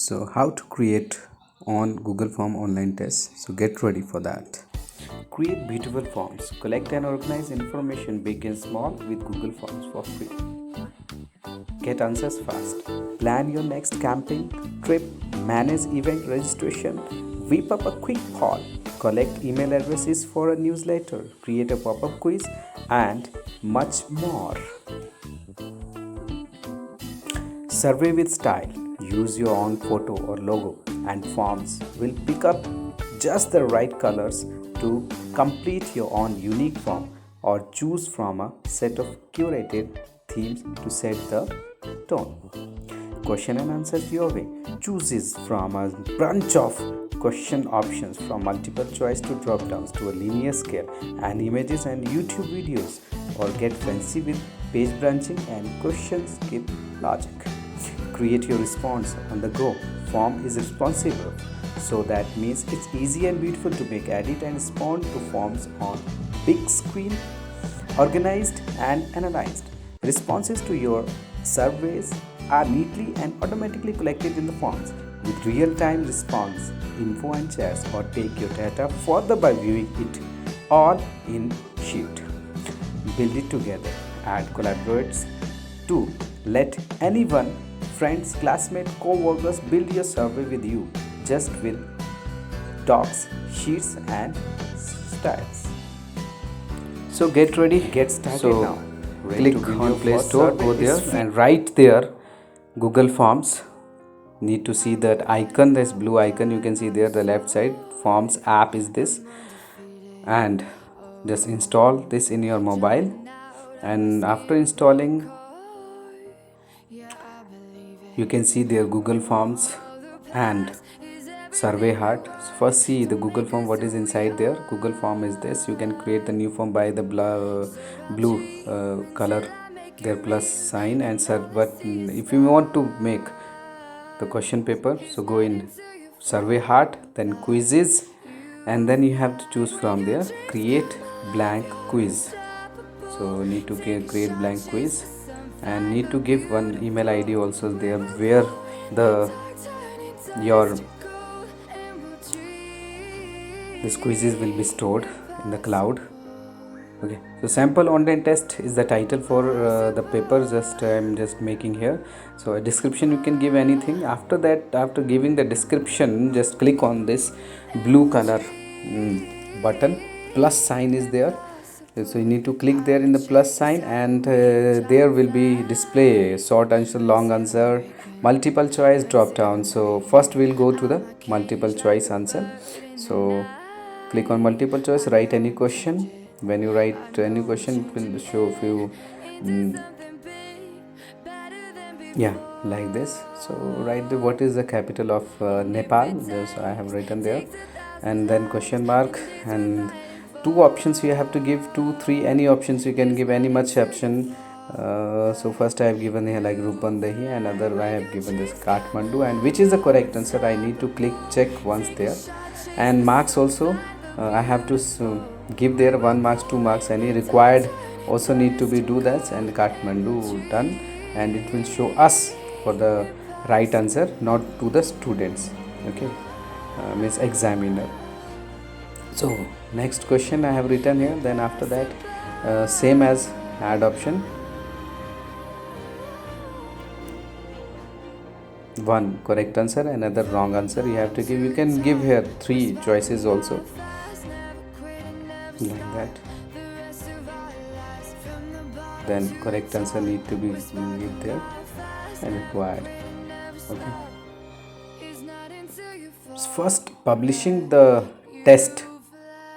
So how to create on Google Form online test. So get ready for that. Create beautiful forms. Collect and organize information big and small with Google Forms for free. Get answers fast. Plan your next camping trip. Manage event registration. Whip up a quick poll. Collect email addresses for a newsletter. Create a pop-up quiz and much more. Survey with style. Use your own photo or logo, and forms will pick up just the right colors to complete your own unique form, or choose from a set of curated themes to set the tone. Question and answers your way. Chooses from a bunch of question options, from multiple choice to drop downs to a linear scale and images and YouTube videos, or get fancy with page branching and questions keep logic. Create your response on the go. Form is responsive, so that means it's easy and beautiful to make, edit and respond to forms on big screen, organized and analyzed. Responses to your surveys are neatly and automatically collected in the forms with real-time response, info and chats, or take your data further by viewing it all in sheet. Build it together. Add collaborators to let anyone, friends, classmates, co-workers build your survey with you, just with docs, sheets and styles. So get ready, get started now. Click on Play Store, go there and right there Google Forms. Need to see that icon, this blue icon you can see there, the left side. Forms app is this, and just install this in your mobile. And after installing, you can see there Google Forms and survey heart. So first see the Google Form, what is inside there. Google Form is this. You can create the new form by the blue color, their plus sign and search. But if you want to make the question paper, so go in survey heart, then quizzes, and then you have to choose from there create blank quiz. So need to create blank quiz, and need to give one email ID also there, where the your these quizzes will be stored in the cloud. Okay, so sample online test is the title for the paper. Just I'm just making here. So a description you can give anything. After that, after giving the description, just click on this blue color button. Plus sign is there, so you need to click there in the plus sign, and there will be display short answer, long answer, multiple choice, drop down. So first we'll go to the multiple choice answer. So click on multiple choice, write any question. When you write any question, it will show few yeah, like this. So write the what is the capital of Nepal. Just I have written there, and then question mark, and two options you have to give, 2 3 any options you can give, any much option. So first I have given here like Rupandehi, and other I have given this Kathmandu, and which is the correct answer I need to click check once there. And marks also I have to give there 1 marks, 2 marks, any required also need to be do that, and Kathmandu done, and it will show us for the right answer, not to the students. Okay, means examiner. So next question I have written here. Then after that same as add option, one correct answer, another wrong answer you have to give. You can give here 3 choices also, like that. Then correct answer need to be give there and required. Okay, first publishing the test,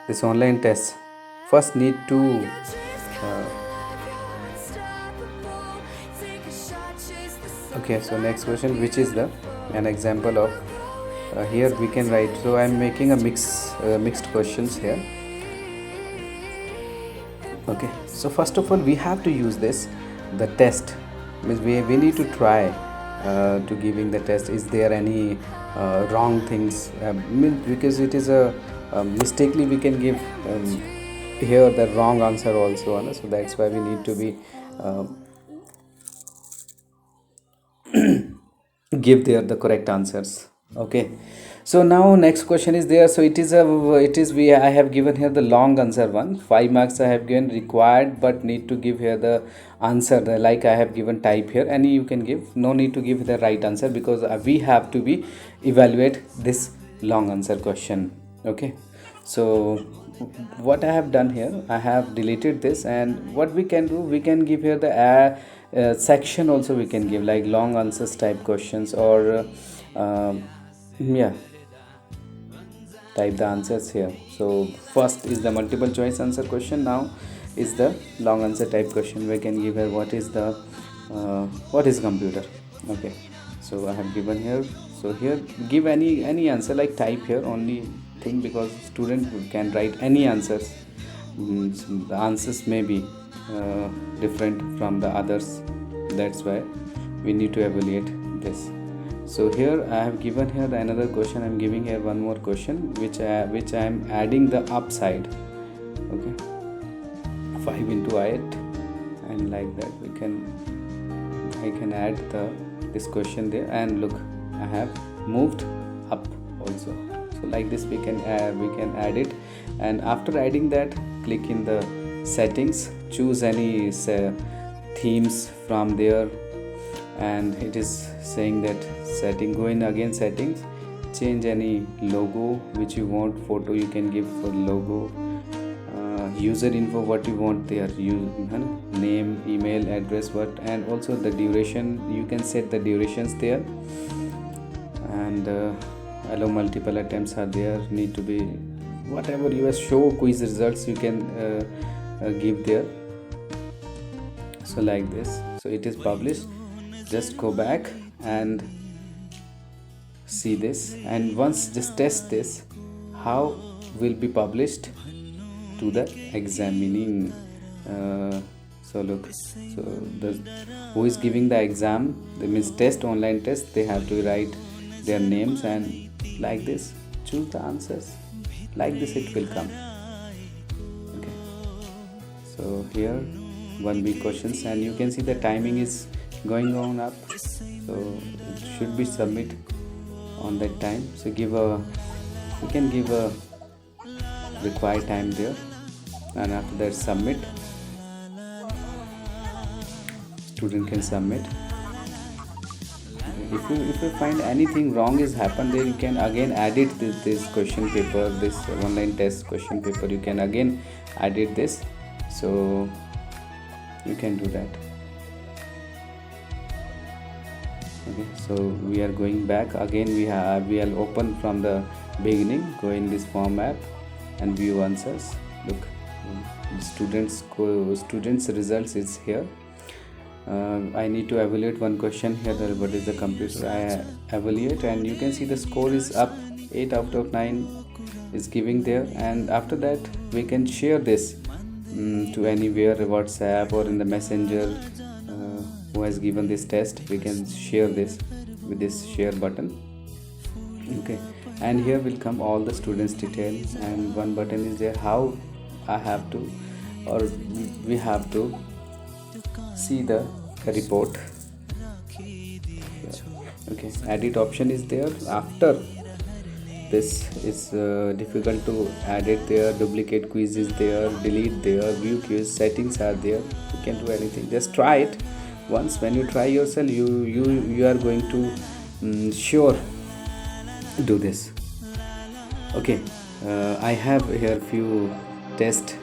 this online test, first need to okay. So next question, which is the an example of here we can write. So I'm making a mixed questions here. Okay, so first of all we have to use this, the test means we need to try to giving the test. Is there any wrong things, because it is a mistakenly we can give here the wrong answer also, so that's why we need to be give there the correct answers. Okay, so now next question is there. So it is we I have given here the long answer one, 5 marks I have given required, but need to give here the answer like I have given type here. Any you can give, no need to give the right answer, because we have to be evaluate this long answer question. Okay, so what I have done here, I have deleted this, and what we can do, we can give here the section also we can give, like long answers type questions, or yeah, type the answers here. So first is the multiple choice answer question, now is the long answer type question. We can give here what is computer. Okay, so I have given here. So here give any answer, like type here only thing, because student can write any answers. The answers may be different from the others, that's why we need to evaluate this. So here I have given here another question. I'm giving here one more question, which I am adding the upside. Okay, 5 into 8, and like that I can add this question there, and look, I have moved up also. So like this we can add it, and after adding that, click in the settings, choose any themes from there, and it is saying that setting, go in again settings, change any logo which you want, photo you can give for logo, user info what you want there, name, email address, what, and also the duration, you can set the durations there, and allow multiple attempts are there, need to be whatever you show quiz results you can give there. So like this, so it is published. Just go back and see this, and once just test this how will be published to the examining. So look, so the who is giving the exam, that means test, online test, they have to write their names, and like this choose the answers, like this it will come. Okay, so here 1B questions, and you can see the timing is going on up, so it should be submit on that time. So you can give a required time there, and after that submit, student can submit. If you find anything wrong is happened there, you can again edit this question paper, this online test question paper, you can again edit this, so you can do that. Okay, so we are going back again, we are open from the beginning, go in this form app and view answers. Look, students results is here. I need to evaluate one question here, that what is the computer, I evaluate, and you can see the score is up, 8 out of 9 is giving there. And after that we can share this to anywhere, WhatsApp or in the messenger, who has given this test, we can share this with this share button. Okay, and here will come all the students details, and one button is there, how I have to, or we have to see the report. Okay, edit option is there. After this is difficult to edit there, duplicate quiz is there, delete there, view quiz, settings are there, you can do anything, just try it once. When you try yourself, you are going to sure do this. Okay, I have here few tests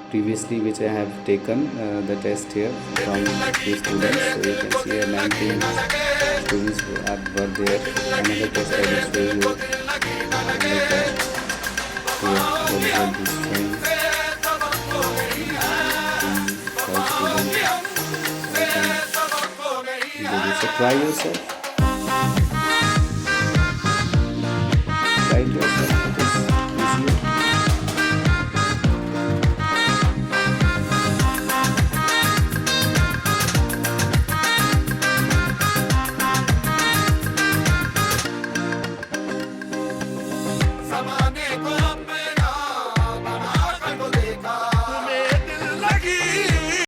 previously which I have taken the test here from few students. So you can see here 19 students were there. Another test I will show you. Another test here, what is showing. So try yourself.